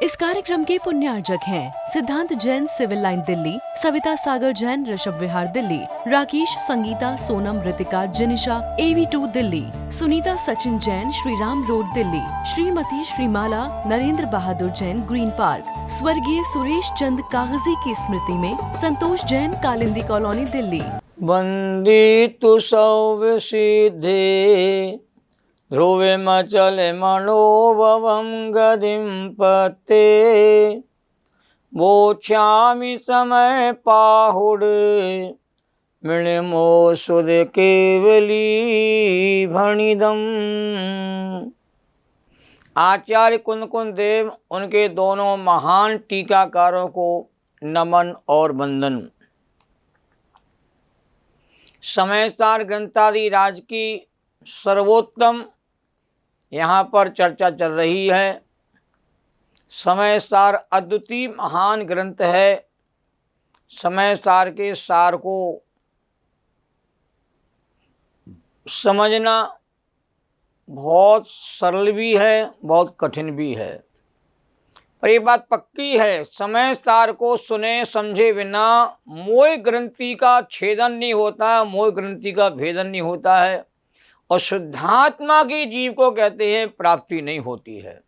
इस कार्यक्रम के पुण्यार्जक हैं सिद्धांत Jain civil line Delhi, Savita Sagar Jain Rishabh Vihar Delhi, Rakesh Sangeeta Sonam Ritika जिनिशा AV2 Delhi, Sunita Sachin Jain Shriram road Delhi, Shrimati श्रीमाला Narendra बहादुर जैन ग्रीन पार्क, स्वर्गीय सुरेश चंद कागजी की स्मृति में संतोष जैन कालिंदी कॉलोनी दिल्ली। वंदितु सौविसिद्धे ध्रुवे मचले मनोभवं गदिं पते वोक्ष्यामि समय पाहुड मृणिमो सुध केवली भणिदम। आचार्य कुंद देव उनके दोनों महान टीकाकारों को नमन और वंदन। समयसार ग्रंथादि राज की सर्वोत्तम यहाँ पर चर्चा चल रही है। समयसार अद्वितीय महान ग्रंथ है। समयसार के सार को समझना बहुत सरल भी है, बहुत कठिन भी है, पर ये बात पक्की है, समय सार को सुने समझे बिना मोह ग्रंथि का छेदन नहीं होता, मोह ग्रंथि का भेदन नहीं होता है और शुद्धात्मा की जीव को कहते हैं प्राप्ति नहीं होती है।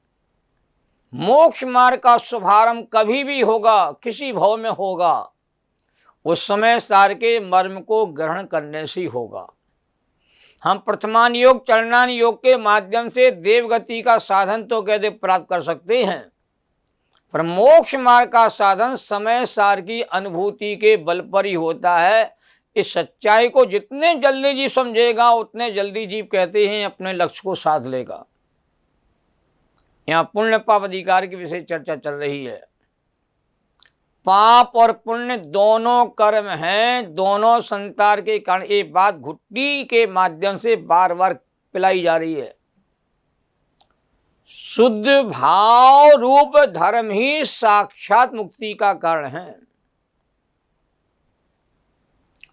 मोक्ष मार्ग का शुभारंभ कभी भी होगा, किसी भाव में होगा, उस समय सार के मर्म को ग्रहण करने से होगा। हम प्रथमान योग चरणान योग के माध्यम से देवगति का साधन तो कहते प्राप्त कर सकते हैं, पर मोक्ष मार्ग का साधन समय सार की अनुभूति के बल पर ही होता है। इस सच्चाई को जितने जल्दी जीव समझेगा उतने जल्दी जीव कहते हैं अपने लक्ष्य को साध लेगा। यहाँ पुण्य पाप अधिकार की विषय चर्चा चल रही है। पाप और पुण्य दोनों कर्म हैं, दोनों संसार के कारण। ये बात घुट्टी के माध्यम से बार बार पिलाई जा रही है। शुद्ध भाव रूप धर्म ही साक्षात मुक्ति का कारण है।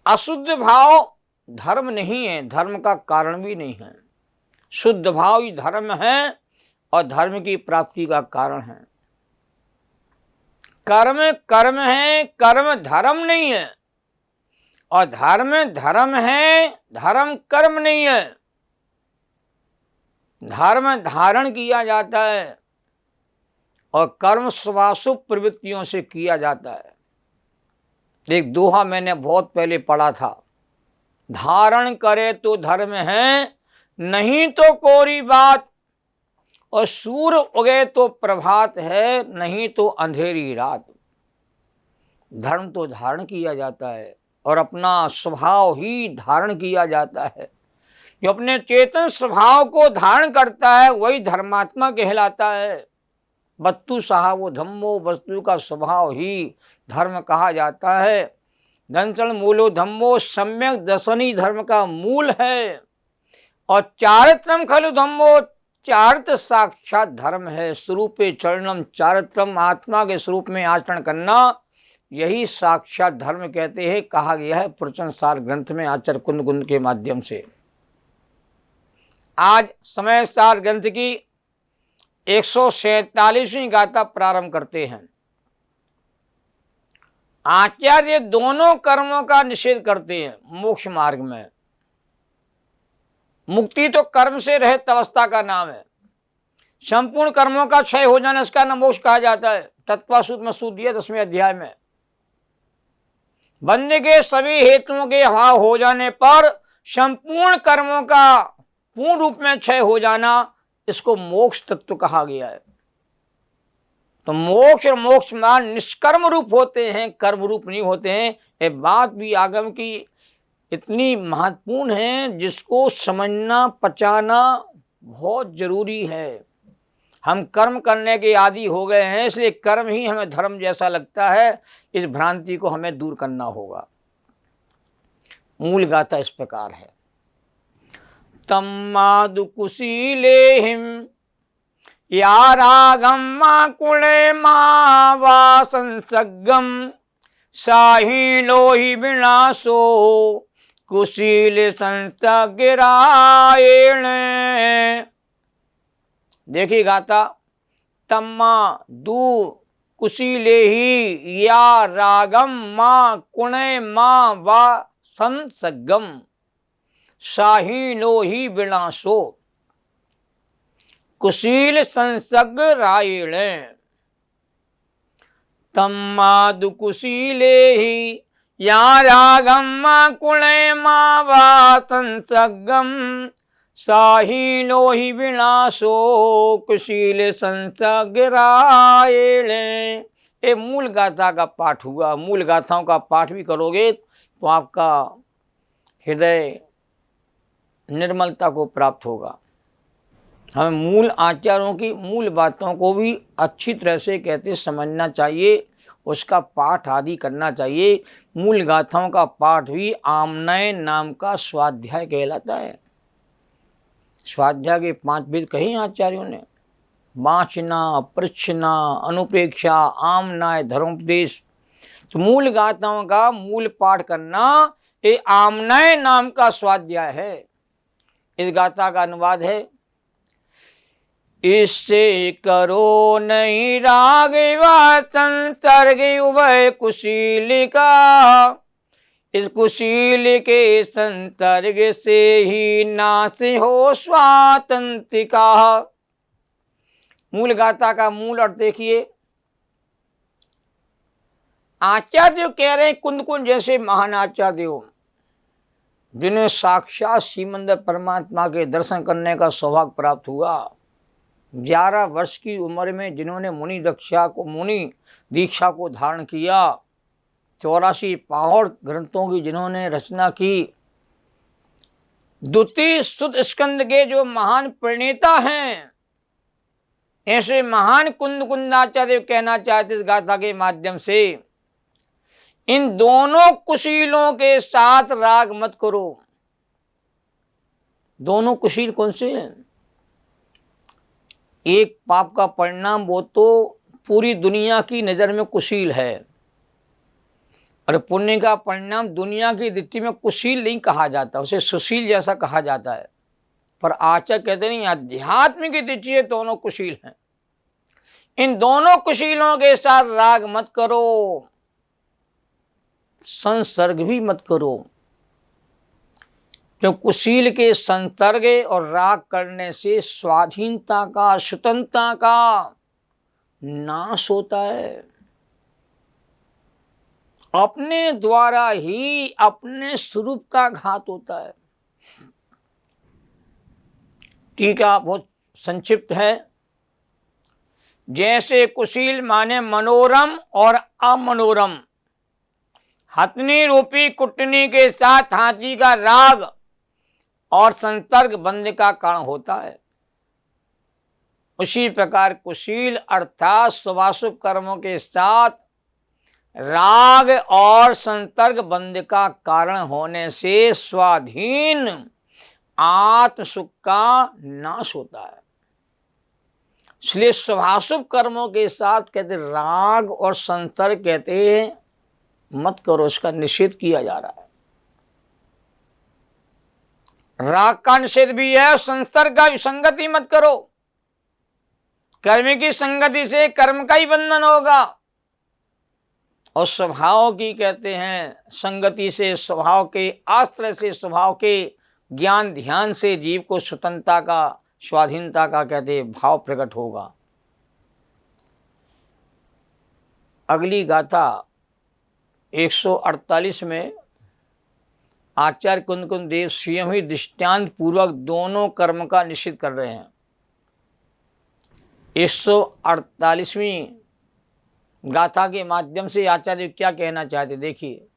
अशुद्ध भाव धर्म नहीं है, धर्म का कारण भी नहीं है। शुद्ध भाव ही धर्म है और धर्म की प्राप्ति का कारण है। कर्म कर्म है, कर्म धर्म नहीं है, और धर्म धर्म है, धर्म कर्म नहीं है। धर्म धारण किया जाता है और कर्म स्वाशुभ प्रवृत्तियों से किया जाता है। एक दोहा मैंने बहुत पहले पढ़ा था, धारण करे तो धर्म है, नहीं तो कोरी बात, और सूर्य उगे तो प्रभात है, नहीं तो अंधेरी रात। धर्म तो धारण किया जाता है और अपना स्वभाव ही धारण किया जाता है। जो अपने चेतन स्वभाव को धारण करता है वही धर्मात्मा कहलाता है। वस्तु सहावो धम्मो, वस्तु का स्वभाव ही धर्म कहा जाता है। दंसन मूलो धम्मो, सम्यक दर्शनी धर्म का मूल है। और चारित्रम खलु धम्मो, चारित साक्षात धर्म है। स्वरूपे चरणम चारित्रम, आत्मा के स्वरूप में आचरण करना, यही साक्षात धर्म कहते हैं, कहा गया है प्रवचन सार ग्रंथ में आचार्य कुंद के माध्यम से। आज समय सार ग्रंथ की 147वीं गाथा प्रारंभ करते हैं। आचार्य दोनों कर्मों का निषेध करते हैं मोक्ष मार्ग में। मुक्ति तो कर्म से रहित अवस्था का नाम है। संपूर्ण कर्मों का क्षय हो जाना, इसका नाम मोक्ष कहा जाता है। तत्वासूत्र में सूत्र दिया 10वें अध्याय में। बंदे के सभी हेतुओं के अभाव हो जाने पर संपूर्ण कर्मों का पूर्ण रूप में क्षय हो जाना, इसको मोक्ष तत्व कहा गया है। तो मोक्ष और मोक्ष मार्ग निष्कर्म रूप होते हैं, कर्म रूप नहीं होते हैं। ये बात भी आगम की इतनी महत्वपूर्ण है, जिसको समझना पचाना बहुत जरूरी है। हम कर्म करने के आदी हो गए हैं, इसलिए कर्म ही हमें धर्म जैसा लगता है। इस भ्रांति को हमें दूर करना होगा। मूल गाथा इस प्रकार है। तम्मादु कुशीलेहिम या रागम माकुले मावासंसगम साही लोहि विनाशो कुशील संस्तगिरायण। देखिए गाता, तम्मा दू कुशीले ही या रागम माँ कुणे माँ वा संसगम साहीनो ही विनाशो कुशील संसग रायणे तम्मादु कुशीले ही या रागम माँ कुणे माँ वा संसगम साहीनो ही विनाशो कुशील संसग रायणे। ये मूल गाथा का पाठ हुआ। मूल गाथाओं का पाठ भी करोगे तो आपका हृदय निर्मलता को प्राप्त होगा। हमें मूल आचार्यों की मूल बातों को भी अच्छी तरह से कहते समझना चाहिए, उसका पाठ आदि करना चाहिए। मूल गाथाओं का पाठ भी आमनय नाम का स्वाध्याय कहलाता है। स्वाध्याय के 5 वेद कहे आचार्यों ने, वाचना, प्रच्छना, अनुप्रेक्षा, आमनय, धर्मोपदेश। तो मूल गाथाओं का मूल पाठ करना ये आमनय नाम का स्वाध्याय है। इस गाथा का अनुवाद है, इससे करो नहीं राग व संसर्ग उभय कुशील का, इस कुशील के संसर्ग से ही नाश हो स्वातंत्रिका। मूल गाथा का मूल अर्थ देखिए। आचार्य कह रहे हैं कुंद कुंज जैसे महान आचार्य जिन्हें साक्षात श्रीमंद परमात्मा के दर्शन करने का सौभाग्य प्राप्त हुआ, 11 वर्ष की उम्र में जिन्होंने मुनि दीक्षा को धारण किया, 84 पहाड़ ग्रंथों की जिन्होंने रचना की, द्वितीय सुत स्कंद के जो महान प्रणेता हैं, ऐसे महान कुंदाचार्य कहना चाहते इस गाथा के माध्यम से, इन दोनों कुशीलों के साथ राग मत करो। दोनों कुशील कौन से हैं? एक पाप का परिणाम वो तो पूरी दुनिया की नज़र में कुशील है, और पुण्य का परिणाम दुनिया की दृष्टि में कुशील नहीं कहा जाता, उसे सुशील जैसा कहा जाता है। पर आचार्य कहते नहीं, अध्यात्म की दृष्टि से दोनों कुशील हैं। इन दोनों कुशीलों के साथ राग मत करो, संसर्ग भी मत करो, क्यों कुशील के संसर्ग और राग करने से स्वाधीनता का, स्वतंत्रता का नाश होता है। अपने द्वारा ही अपने स्वरूप का घात होता है। टीका बहुत संक्षिप्त है। जैसे कुशील माने मनोरम और अमनोरम, हथनी रूपी कुटनी के साथ हाथी का राग और संसर्ग बंध का कारण होता है, उसी प्रकार कुशील अर्थात शुभाशुभ कर्मों के साथ राग और संसर्ग बंध का कारण होने से स्वाधीन आत्म सुख का नाश होता है। इसलिए शुभाशुभ कर्मों के साथ कहते राग और संसर्ग कहते हैं मत करो, इसका निषेध किया जा रहा है। राग का निषेध भी है, संसर्ग का संगति मत करो। कर्म की संगति से कर्म का ही बंधन होगा, और स्वभाव की कहते हैं संगति से, स्वभाव के आश्रय से, स्वभाव के ज्ञान ध्यान से जीव को स्वतंत्रता का, स्वाधीनता का कहते भाव प्रकट होगा। अगली गाथा 148 में आचार्य कुंद देव स्वयं ही दृष्टांत पूर्वक दोनों कर्म का निषेध कर रहे हैं। 148वीं गाथा के माध्यम से आचार्य क्या कहना चाहते देखिए।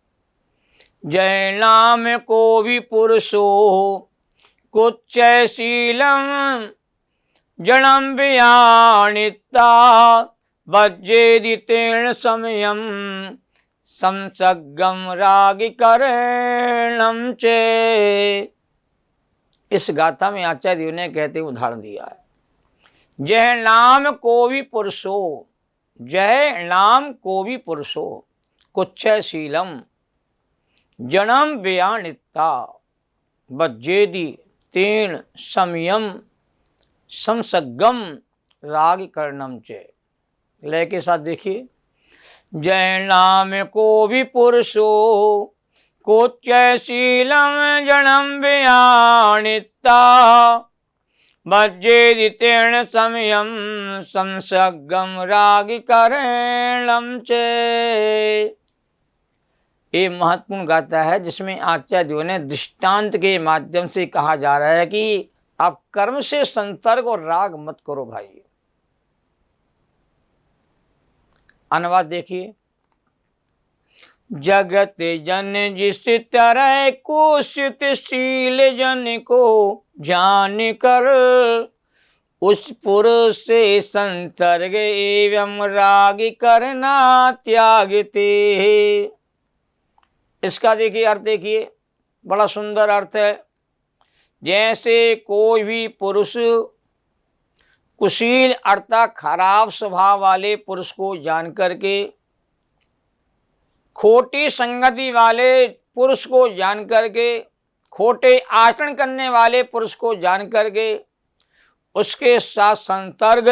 जय नाम को भी पुरुषो कुच्चशीलम जड़म व्यानिता वज्रेदितेन समयम संसगम रागी करणम चे। इस गाथा में आचार्य ने कहते उदाहरण दिया है, जय नाम को भी पुरुषो, जय नाम को भी पुरुषो कुच्छशीलम जन्म व्यानिता वज्रेदि तेन समयम संसगम राग कर्णम चे। लय के साथ देखिए। जय नाम को भी पुरुषो कोच्चशीलम जन्म व्याणिता भज्येदितेन समयम संसर्गम राग करणम चे। ये महत्वपूर्ण गाथा है जिसमें आचार्यों ने दृष्टांत के माध्यम से कहा जा रहा है कि आप कर्म से संसर्ग और राग मत करो भाई। अनुवाद देखिए। जगत जन जिस तरह कुशित शील जन को जान कर उस पुरुष से संसर्ग एवं राग करना त्यागते। इसका देखिए अर्थ देखिए, बड़ा सुंदर अर्थ है। जैसे कोई भी पुरुष कुशील अर्थात खराब स्वभाव वाले पुरुष को जान करके, खोटी संगति वाले पुरुष को जान करके, खोटे आचरण करने वाले पुरुष को जान करके उसके साथ संसर्ग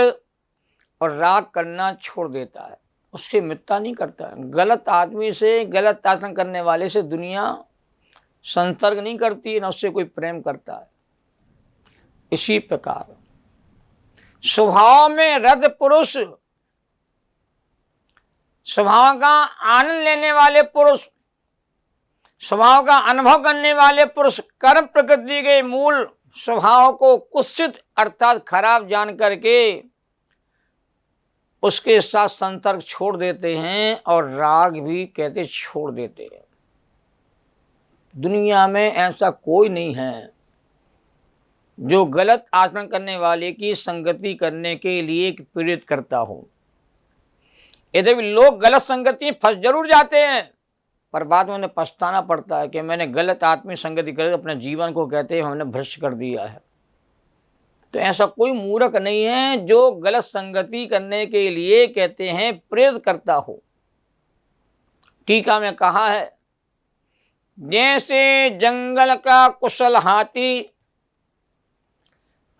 और राग करना छोड़ देता है, उसकी मित्रता नहीं करता है। गलत आदमी से, गलत आचरण करने वाले से दुनिया संसर्ग नहीं करती, न उससे कोई प्रेम करता है। इसी प्रकार स्वभाव में रत पुरुष, स्वभाव का आनंद लेने वाले पुरुष, स्वभाव का अनुभव करने वाले पुरुष कर्म प्रकृति के मूल स्वभाव को कुत्सित अर्थात खराब जान करके उसके साथ संसर्ग छोड़ देते हैं और राग भी कहते छोड़ देते हैं। दुनिया में ऐसा कोई नहीं है जो गलत आचरण करने वाले की संगति करने के लिए प्रेरित करता हो। यदि लोग गलत संगति में फंस जरूर जाते हैं, पर बाद में उन्हें पछताना पड़ता है कि मैंने गलत आत्मी संगति कर अपने जीवन को कहते हैं हमने भ्रष्ट कर दिया है। तो ऐसा कोई मूर्ख नहीं है जो गलत संगति करने के लिए कहते हैं प्रेरित करता हो। टीका में कहा है, जैसे जंगल का कुशल हाथी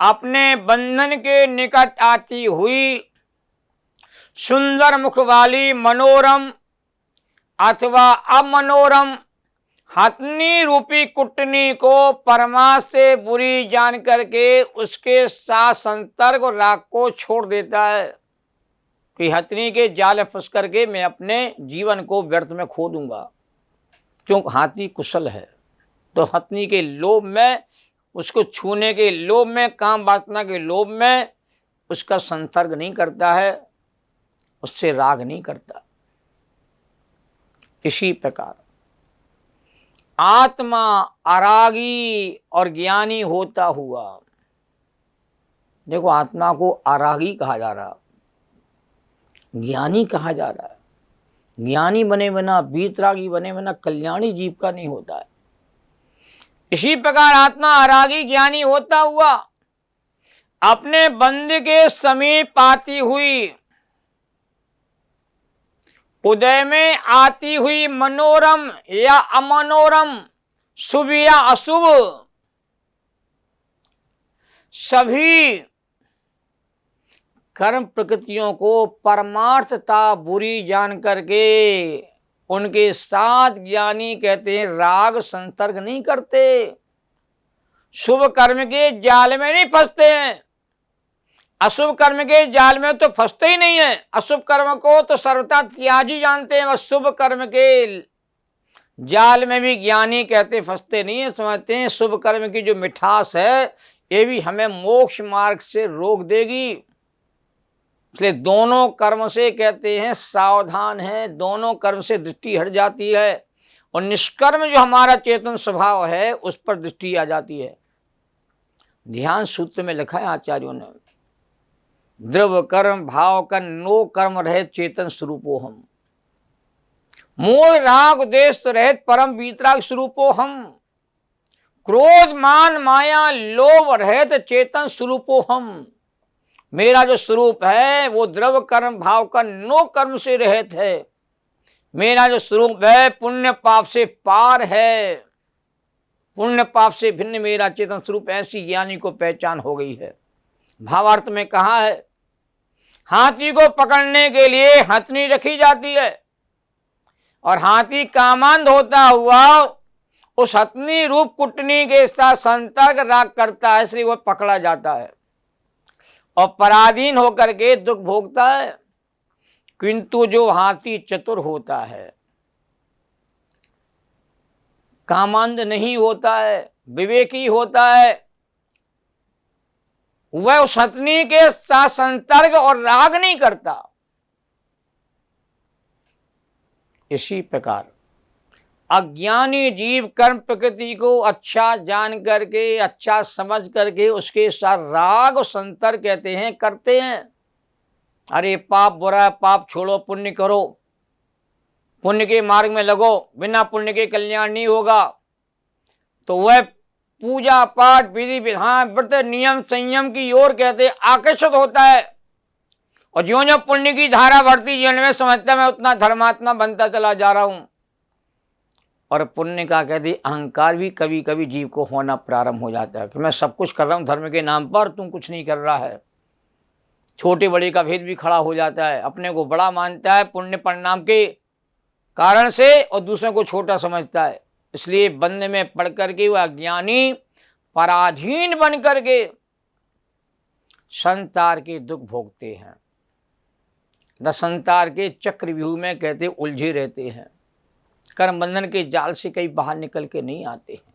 अपने बंधन के निकट आती हुई सुंदर मुख वाली मनोरम अथवा अमनोरम हथनी रूपी कुटनी को परमार्थ से बुरी जान करके उसके साथ संसर्ग और राग को छोड़ देता है कि हथनी के जाल में फंस करके मैं अपने जीवन को व्यर्थ में खो दूंगा। क्योंकि हाथी कुशल है तो हथनी के लोभ में, उसको छूने के लोभ में, काम वासना के लोभ में उसका संसर्ग नहीं करता है, उससे राग नहीं करता। इसी प्रकार आत्मा अरागी और ज्ञानी होता हुआ, देखो आत्मा को अरागी कहा जा रहा, ज्ञानी कहा जा रहा है। ज्ञानी बने बिना, वीतरागी बने बिना कल्याणी जीव का नहीं होता है। इसी प्रकार आत्मा अरागी ज्ञानी होता हुआ अपने बंद के समीप आती हुई, उदय में आती हुई मनोरम या अमनोरम, शुभ या अशुभ सभी कर्म प्रकृतियों को परमार्थता बुरी जान करके उनके साथ ज्ञानी कहते हैं राग संसर्ग नहीं करते, शुभ कर्म के जाल में नहीं फंसते हैं। अशुभ कर्म के जाल में तो फंसते ही नहीं है। अशुभ कर्म को तो सर्वथा त्याजी जानते हैं, बस शुभ कर्म के जाल में भी ज्ञानी कहते फंसते नहीं है। समझते हैं शुभ कर्म की जो मिठास है ये भी हमें मोक्ष मार्ग से रोक देगी, इसलिए दोनों कर्म से कहते हैं सावधान है, दोनों कर्म से दृष्टि हट जाती है और निष्कर्म जो हमारा चेतन स्वभाव है उस पर दृष्टि आ जाती है। ध्यान सूत्र में लिखा है आचार्यों ने, द्रव कर्म भाव का नो कर्म रहित चेतन स्वरूपो हम, मूल राग देश रहित परम वीतराग स्वरूपो हम, क्रोध मान माया लोभ रहित चेतन स्वरूपो हम। मेरा जो स्वरूप है वो द्रव कर्म भाव का नो कर्म से रहित है। मेरा जो स्वरूप है पुण्य पाप से पार है, पुण्य पाप से भिन्न मेरा चेतन स्वरूप, ऐसी ज्ञानी को पहचान हो गई है। भावार्थ में कहा है, हाथी को पकड़ने के लिए हथनी रखी जाती है और हाथी कामांध होता हुआ उस हथनी रूप कुटनी के साथ संपर्क राग करता है, इसलिए वह पकड़ा जाता है और पराधीन होकर के दुख भोगता है। किंतु जो हाथी चतुर होता है, कामांध नहीं होता है, विवेकी होता है, वह उस हथनी के साथ संसर्ग और राग नहीं करता। इसी प्रकार अज्ञानी जीव कर्म प्रकृति को अच्छा जान करके, अच्छा समझ करके उसके साथ राग और संसर्ग कहते हैं करते हैं। अरे पाप बुरा, पाप छोड़ो, पुण्य करो, पुण्य के मार्ग में लगो, बिना पुण्य के कल्याण नहीं होगा। तो वह पूजा पाठ विधि विधान व्रत नियम संयम की ओर कहते आकर्षित होता है और ज्यों ज्यों पुण्य की धारा बढ़ती जीवन में समझता मैं उतना धर्मात्मा बनता चला जा रहा हूं। और पुण्य का कहते अहंकार भी कभी कभी जीव को होना प्रारंभ हो जाता है कि मैं सब कुछ कर रहा हूं धर्म के नाम पर, तुम कुछ नहीं कर रहा है। छोटे बड़े का भेद भी खड़ा हो जाता है, अपने को बड़ा मानता है पुण्य परिणाम के कारण से और दूसरों को छोटा समझता है। इसलिए बंधन में पड़ करके वह अज्ञानी पराधीन बन करके संसार के दुख भोगते हैं, संसार के चक्रव्यूह में कहते उलझे रहते हैं, कर्म बंधन के जाल से कहीं बाहर निकल के नहीं आते हैं।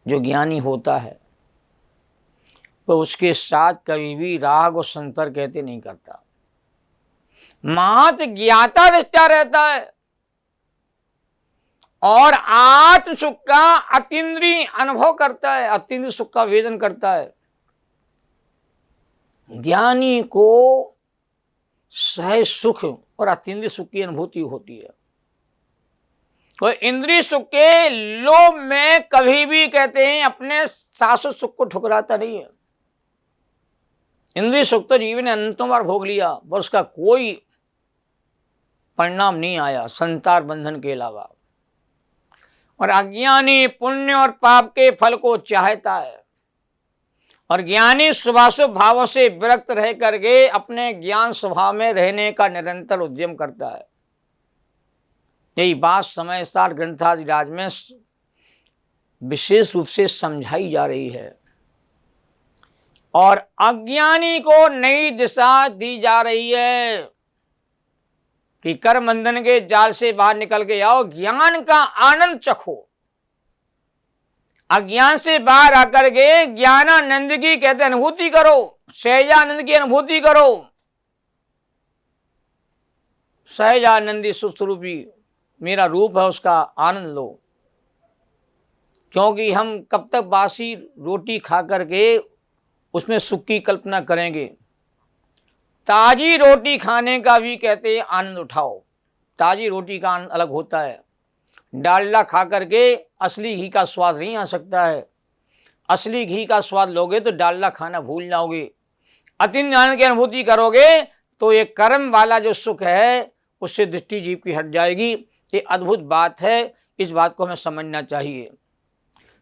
जो ज्ञानी होता है तो उसके साथ कभी भी राग और संतर कहते नहीं करता, मात ज्ञाता दृष्टा रहता है और आत्म सुख का अतीन्द्रिय अनुभव करता है, अतीन्द्रिय सुख का वेदन करता है। ज्ञानी को सहज सुख और अतीन्द्रिय सुख की अनुभूति होती है। तो इंद्रिय सुख के लोभ में कभी भी कहते हैं अपने शाश्वत सुख को ठुकराता नहीं है। इंद्रिय सुख तो जीवन ने अनंतों बार भोग लिया, पर उसका कोई परिणाम नहीं आया संसार बंधन के अलावा। और अज्ञानी पुण्य और पाप के फल को चाहता है और ज्ञानी शुभाशुभ भावों से विरक्त रह करके अपने ज्ञान स्वभाव में रहने का निरंतर उद्यम करता है। यही बात समय सार ग्रंथादिराज में विशेष रूप से समझाई जा रही है और अज्ञानी को नई दिशा दी जा रही है कि कर्म बंधन के जाल से बाहर निकल के आओ, ज्ञान का आनंद चखो। अज्ञान से बाहर आकर के ज्ञानानंद की कहते अनुभूति करो, सहजानंद की अनुभूति करो। सहजानंदी सुस्वरूपी मेरा रूप है, उसका आनंद लो। क्योंकि हम कब तक बासी रोटी खा करके उसमें सुख की कल्पना करेंगे। ताजी रोटी खाने का भी कहते हैं आनंद उठाओ। ताजी रोटी का आनंद अलग होता है। डालडा खा करके असली घी का स्वाद नहीं आ सकता है। असली घी का स्वाद लोगे तो डालडा खाना भूल जाओगे। अतीन्द्रिय आनंद की अनुभूति करोगे तो ये कर्म वाला जो सुख है उससे दृष्टि जीव की हट जाएगी। ये अद्भुत बात है, इस बात को हमें समझना चाहिए।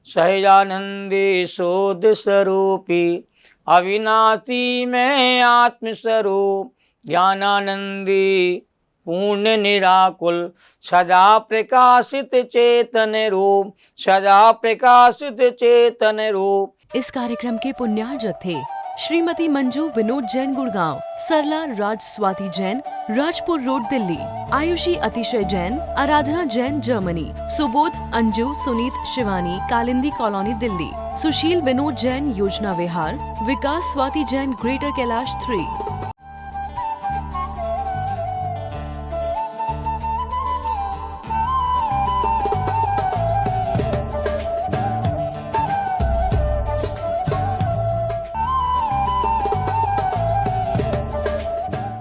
सहजानंदी शोध स्वरूपी अविनाशी में आत्मस्वरूप ज्ञानानंदी पूर्ण निराकुल सदा प्रकाशित चेतन रूप, सदा प्रकाशित चेतन रूप। इस कार्यक्रम के पुण्यार्जक थे श्रीमती मंजू विनोद जैन गुड़गांव, सरला राज स्वाति जैन राजपुर रोड दिल्ली, आयुषी अतिशय जैन, आराधना जैन जर्मनी, सुबोध अंजू सुनीत शिवानी कालिंदी कॉलोनी दिल्ली, सुशील विनोद जैन योजना विहार, विकास स्वाति जैन ग्रेटर कैलाश 3।